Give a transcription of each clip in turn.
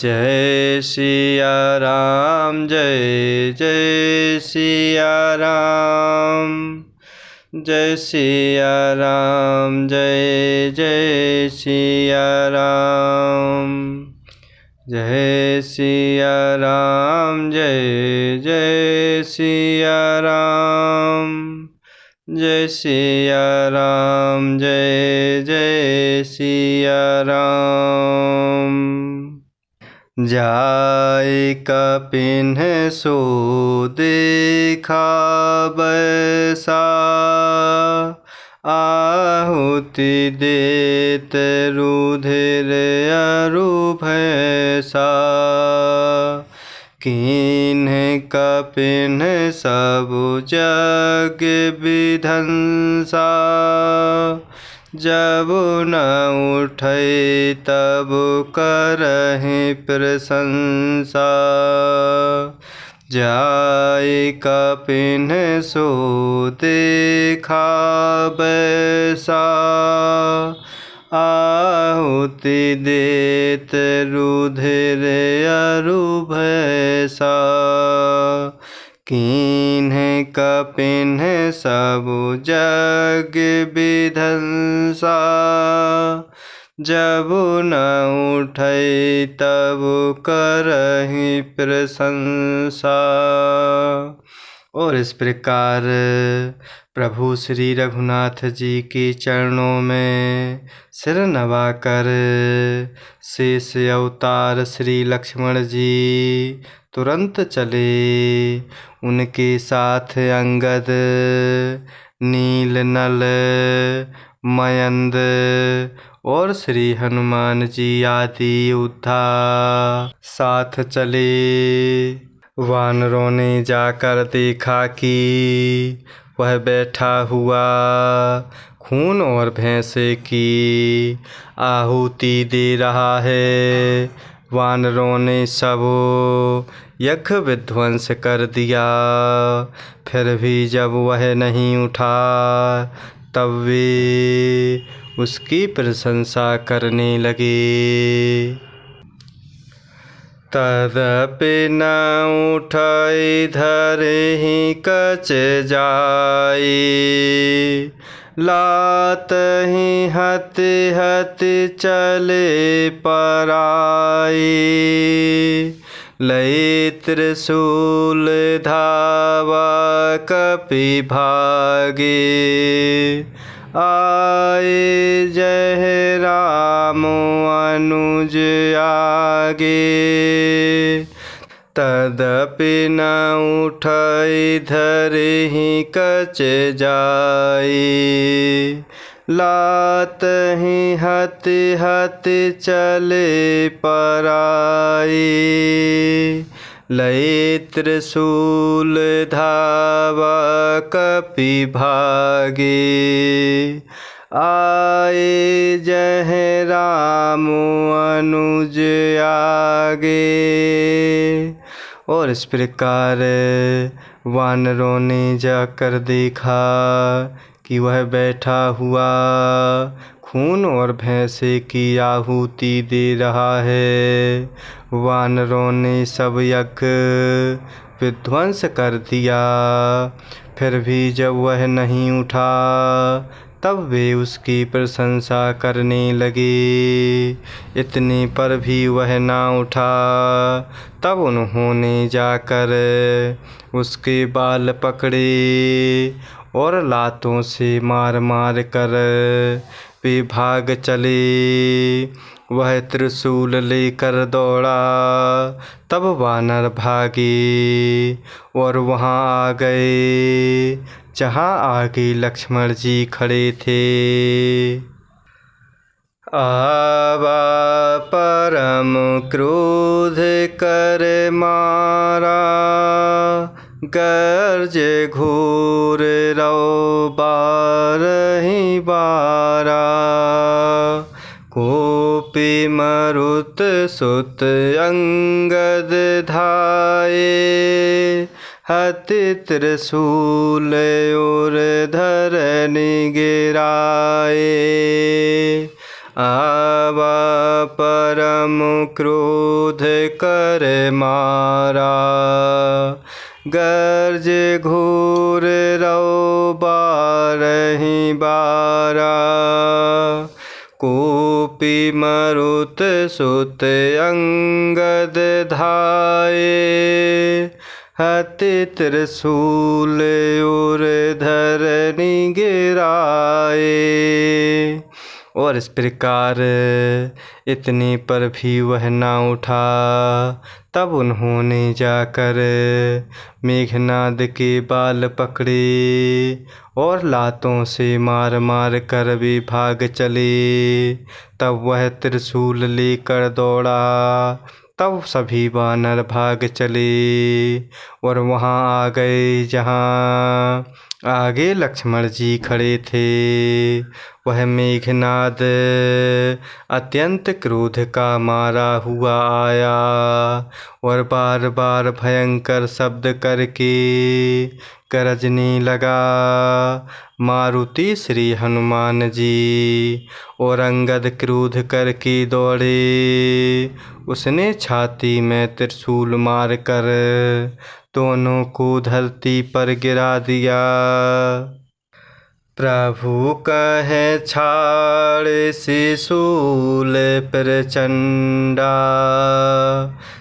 जय सिया राम जय जय सिया राम। जय सिया राम जय जय सिया राम। जय सिया राम जय जय सिया राम। जय सिया राम जय जय सिया राम। जाय कपिन सो देखा बैसा, आहुति देत रुधिर अरु भैसा। कीन्ह कपिन सब जग विधंसा, जब न उठै तब करहि प्रशंसा। जाय कपिन सो देखा बैसा, आहुति देत रुधिर अरु भैसा। कीन्ह कपिन सब जग विधंसा, जब न उठै तब करहि प्रशंसा। और इस प्रकार प्रभु श्री रघुनाथ जी के चरणों में सिर नवाकर शेष अवतार श्री लक्ष्मण जी तुरंत चले। उनके साथ अंगद, नील नल, मयंद और श्री हनुमान जी आदि योद्धा साथ चले। वानरों ने जाकर देखा कि वह बैठा हुआ खून और भैंसे की आहुति दे रहा है। वानरों ने सब यज्ञ विध्वंस कर दिया, फिर भी जब वह नहीं उठा तब वे उसकी प्रशंसा करने लगे। तदपि न उठै धरहि कछ जाय, लातहि हति हति चले पराय। लय त्रिशूल धावा कपि भागे, आए जय राम अनुज आगे। तदपि न उठै धरहि कछ जाय, लातहि हति हति चले पराय। लय त्रिशूल धावा कपि भागे, आए जय राम अनुज आगे। और इस प्रकार वानरों ने जाकर देखा कि वह बैठा हुआ खून और भैंसे की आहुति दे रहा है। वानरों ने सब यज्ञ विध्वंस कर दिया, फिर भी जब वह नहीं उठा तब वे उसकी प्रशंसा करने लगे। इतने पर भी वह ना उठा, तब उन्होंने जाकर उसके बाल पकड़े और लातों से मार मार कर वे भाग चले। वह त्रिशूल लेकर दौड़ा, तब वानर भागे और वहाँ आ गए जहाँ आगे लक्ष्मण जी खड़े थे। आवा परम क्रोध कर मारा, गर्ज घोर रौ बारहि बारा। कोपि मरुत सुत अंगद धाये, हति त्रिशूल और धरनि गिराए। आवा परम क्रोध कर मारा। गर्ज घोर रौ बारहि बारा। कोपी मरुत सुत अंगद धाये। हति त्रिशूल उर धरनी गिराए। और इस प्रकार इतने पर भी वह ना उठा। तब उन्होंने जाकर मेघनाद के बाल पकड़े और लातों से मार मार कर वे भाग चले। तब वह त्रिशूल लेकर दौड़ा। तब सभी वानर भाग चले और वहाँ आ गए जहाँ आगे लक्ष्मण जी खड़े थे। वह मेघनाद अत्यंत क्रोध का मारा हुआ आया और बार बार भयंकर शब्द करके गरजने लगा। मारुति श्री हनुमान जी और अंगद क्रोध करके दौड़े। उसने छाती में त्रिशूल मार कर दोनों को धरती पर गिरा दिया। प्रभु कहे छाड़ शिशूल प्रचंडा।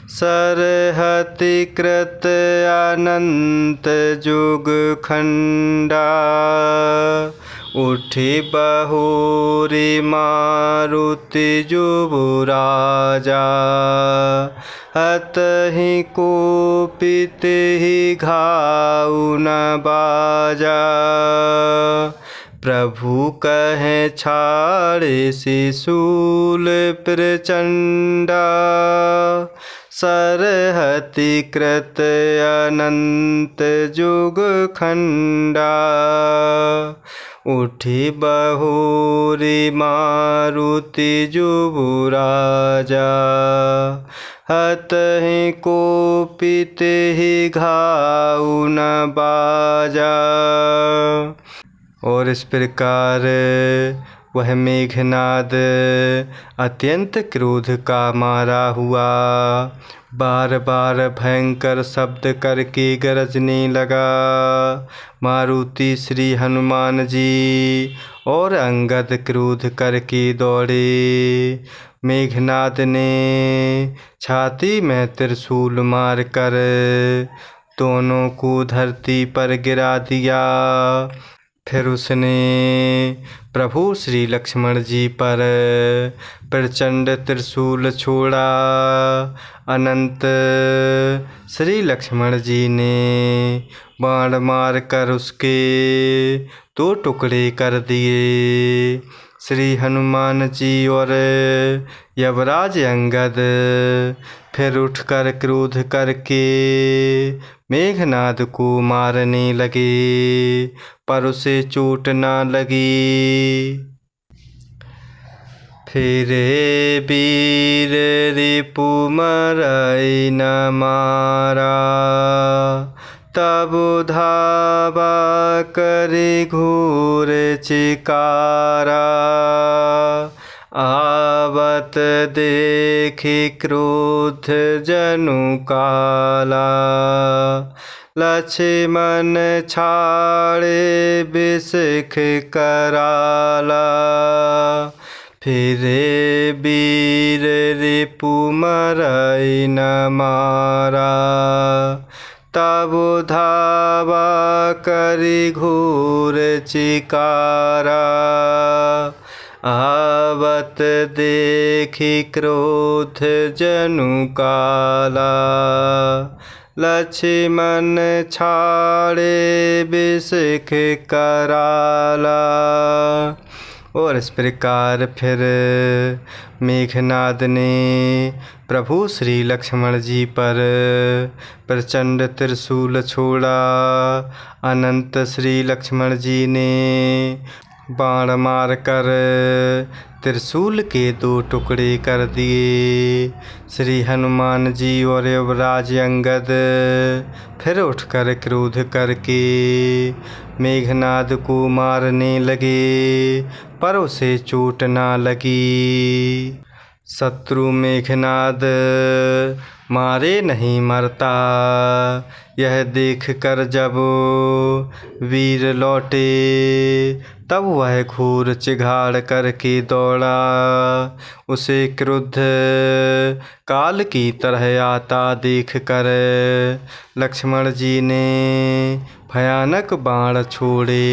सरहति कृत अनंत जुग खंडा। उठी बहुरी मारुति जुबुराजा। अतहि कोपित ही घाउ न बाजा। प्रभु कहे छाड़े शिशूल प्रचंडा। सरहति कृत अनंत जुग खंडा। उठी बहुरी मारुति जुबुराजा। हतहि कोपित ही घाउ न बाजा। और इस प्रकार वह मेघनाद अत्यंत क्रोध का मारा हुआ बार बार भयंकर शब्द करके गरजने लगा। मारुति श्री हनुमान जी और अंगद क्रोध करके दौड़े। मेघनाद ने छाती में त्रिशूल मार कर दोनों को धरती पर गिरा दिया। फिर उसने प्रभु श्री लक्ष्मण जी पर प्रचंड त्रिशूल छोड़ा। अनंत श्री लक्ष्मण जी ने बाण मार कर उसके दो टुकड़े कर दिए। श्री हनुमान जी और यमराज अंगद फिर उठकर क्रोध करके मेघनाद को मारने लगे, पर उसे चोट ना लगी। फिरे वीर रिपु मरई न मारा, तब धावा करि घोर चिकारा। आवत देखि क्रोध जनु काला, लक्ष्मण छाड़े बिसख कराला। फिरे वीर रिपु मरई न मारा, तब धावा करि घोर चिकारा। आवत देखि क्रोध जनु काला, लक्ष्मण छाड़े बिसख कराला। और इस प्रकार फिर मेघनाद ने प्रभु श्री लक्ष्मण जी पर प्रचंड त्रिशूल छोड़ा। अनंत श्री लक्ष्मण जी ने बाण मार कर त्रिशूल के 2 टुकड़े कर दिए। श्री हनुमान जी और युवराज अंगद फिर उठकर क्रोध करके मेघनाद को मारने लगे, पर उसे चोट ना लगी। शत्रु मेघनाद मारे नहीं मरता, यह देख कर जब वीर लौटे, तब वह घोर चिघाड़ करके दौड़ा। उसे क्रुद्ध काल की तरह आता देख कर लक्ष्मण जी ने भयानक बाण छोड़े।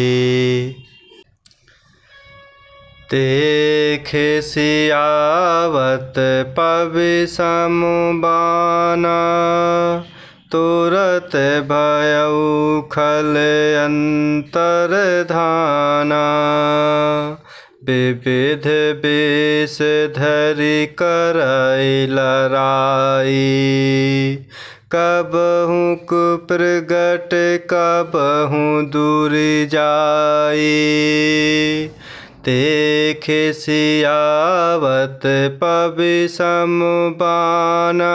देखे सियावत पवि सम बाना, तुरत भयउ खल अंतर धाना। विविध वेश धरि करई लड़ाई, कबहु कुप्रगट कबहु दूर जाई। देखे सियावत पवि सम बाना,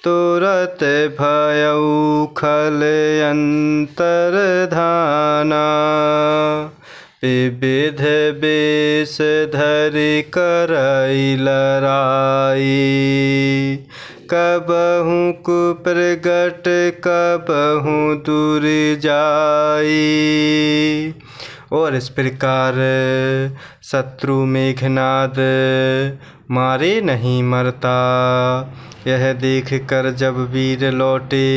तुरत भयउ खल अंतर धाना। विविध वेश धरि करई लड़ाई, कबहु कुप्रगट कबहु दूर जाई। और इस प्रकार शत्रु मेघनाद मारे नहीं मरता, यह देख कर जब वीर लौटे,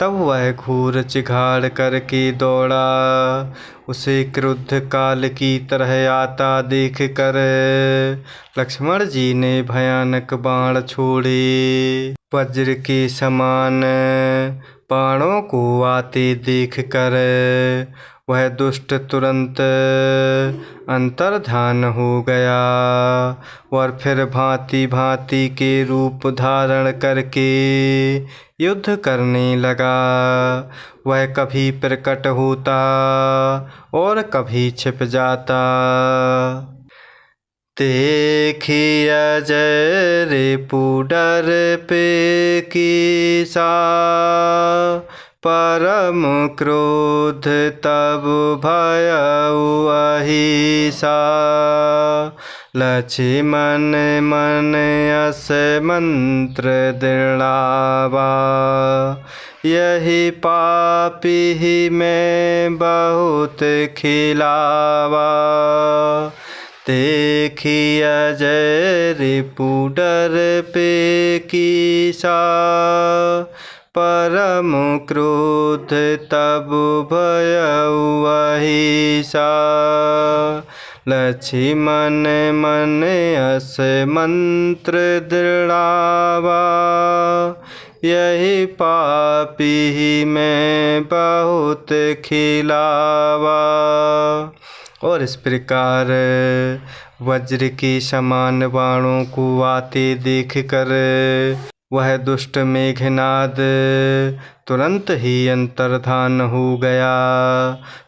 तब वह घोर चिघाड़ करके दौड़ा। उसे क्रुद्ध काल की तरह आता देख कर लक्ष्मण जी ने भयानक बाण छोड़े। वज्र के समान बाणों को आते देख कर वह दुष्ट तुरंत अंतर्धान हो गया, और फिर भांति भांति के रूप धारण करके युद्ध करने लगा। वह कभी प्रकट होता और कभी छिप जाता। देखी अजय रिपु डर पे कीसा, परम क्रोध तब भयउ अहिसा। लक्ष्मण मन अस मंत्र दृढ़ावा, यही पापी मैं बहुत खिलावा। देखी अजय रिपु डर पे कीसा, परम क्रोध तब भयउ अहिसा। लक्ष्मण मन अस मंत्र दृढ़ावा, यही पापी मैं बहुत खिलावा। और इस प्रकार वज्र के समान बाणों को आते देख कर वह दुष्ट मेघनाद तुरंत ही अंतर्धान हो गया।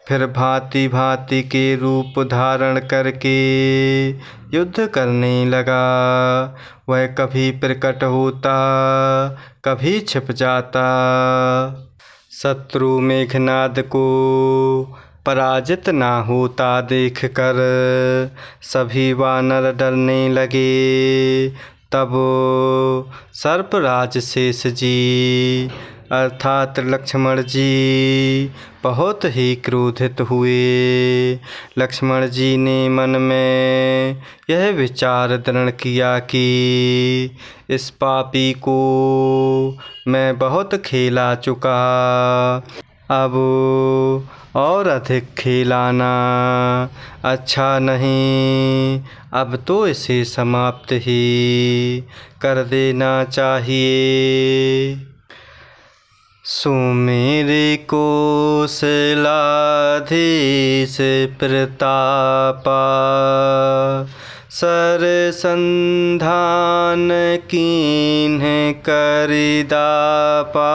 फिर भांति भांति के रूप धारण करके युद्ध करने लगा। वह कभी प्रकट होता कभी छिप जाता। शत्रु मेघनाद को पराजित ना होता देखकर सभी वानर डरने लगे। तब सर्पराज शेष जी अर्थात लक्ष्मण जी बहुत ही क्रोधित हुए। लक्ष्मण जी ने मन में यह विचार दृढ़ किया कि इस पापी को मैं बहुत खेला चुका, अब और अधिक खिलाना अच्छा नहीं। अब तो इसे समाप्त ही कर देना चाहिए। सुमेरे कौशलाधीश प्रतापा, सरसंधान कीन्ह करिदापा।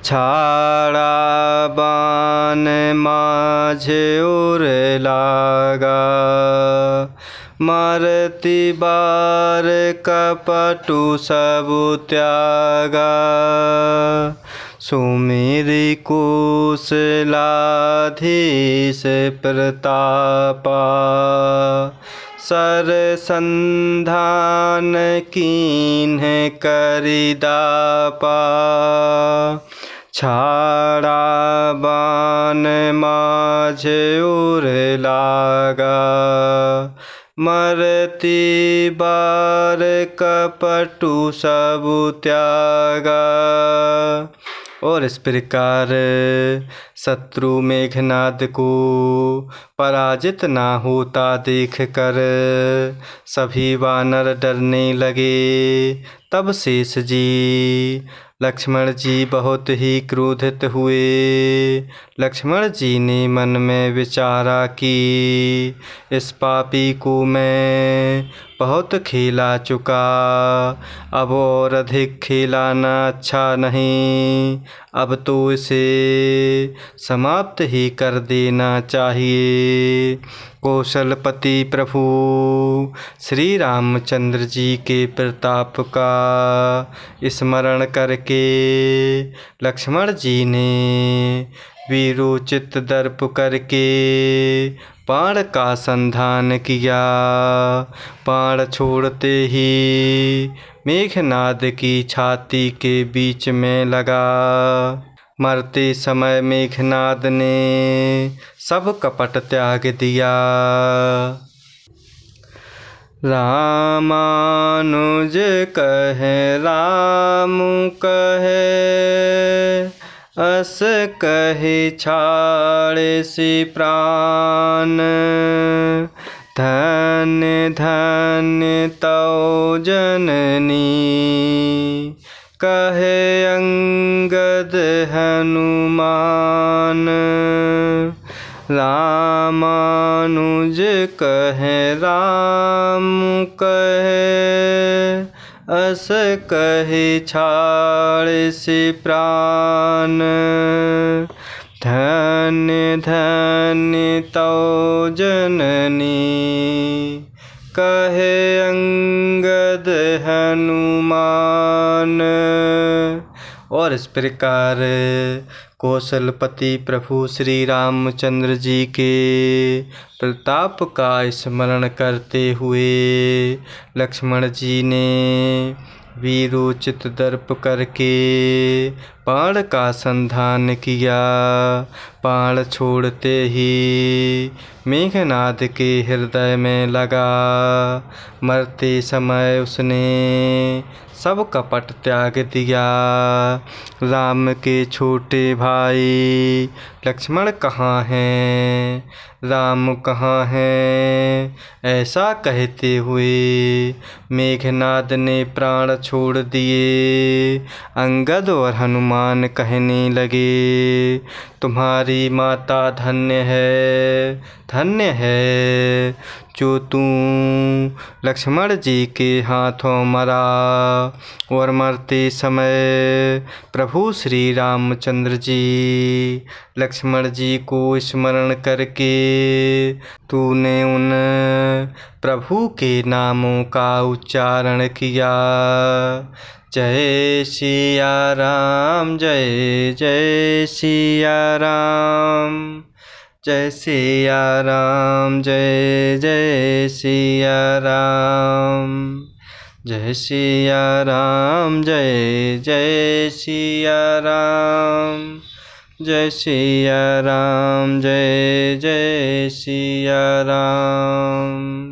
छाड़ा बान माझे उर लागा, मारती बार कपटु सब त्यागा। सुमेरी कुशलाधीश प्रतापा, सर संधान कीन्ह करिदापा। छाड़ा बान माझे उर लागा, मरती बार कपटु सब त्यागा। और इस प्रकार शत्रु मेघनाद को पराजित ना होता देख कर सभी वानर डरने लगे। तब शेष जी लक्ष्मण जी बहुत ही क्रोधित हुए। लक्ष्मण जी ने मन में विचारा कि इस पापी को मैं बहुत खेला चुका, अब और अधिक खिलाना अच्छा नहीं। अब तो इसे समाप्त ही कर देना चाहिए। कौशलपति प्रभु श्री रामचंद्र जी के प्रताप का स्मरण करके लक्ष्मण जी ने वीरोचित दर्प करके बाण का संधान किया। बाण छोड़ते ही मेघनाद की छाती के बीच में लगा। मरते समय मेघनाद ने सब कपट त्याग दिया। रामानुज कहे राम कहे, अस कहे छाड़े से प्राण। धन्य धन्य तौ जननी, कहे अंगद हनुमान। रामानुज कहे राम कहे, अस कहे छाड़ से प्राण। धन्य धन्य तौ जननी, कहे अंगद हनुमान। और इस प्रकार कौशलपति प्रभु श्री रामचंद्र जी के प्रताप का स्मरण करते हुए लक्ष्मण जी ने वीरोचित दर्प करके बाण का संधान किया। बाण छोड़ते ही मेघनाद के हृदय में लगा। मरते समय उसने सब कपट त्याग दिया। राम के छोटे भाई लक्ष्मण कहाँ हैं, राम कहाँ हैं, ऐसा कहते हुए मेघनाद ने प्राण छोड़ दिए। अंगद और हनुमान कहने लगे, तुम्हारी माता धन्य है जो तू लक्ष्मण जी के हाथों मरा। और मरते समय प्रभु श्री रामचंद्र जी लक्ष्मण जी को स्मरण करके तूने उन प्रभु के नामों का उच्चारण किया। जय सिया राम, जय जय सिया राम, जय सिया राम, जय जय सिया राम, जय सिया राम, जय जय सिया राम, जय सिया राम, जय जय सिया राम।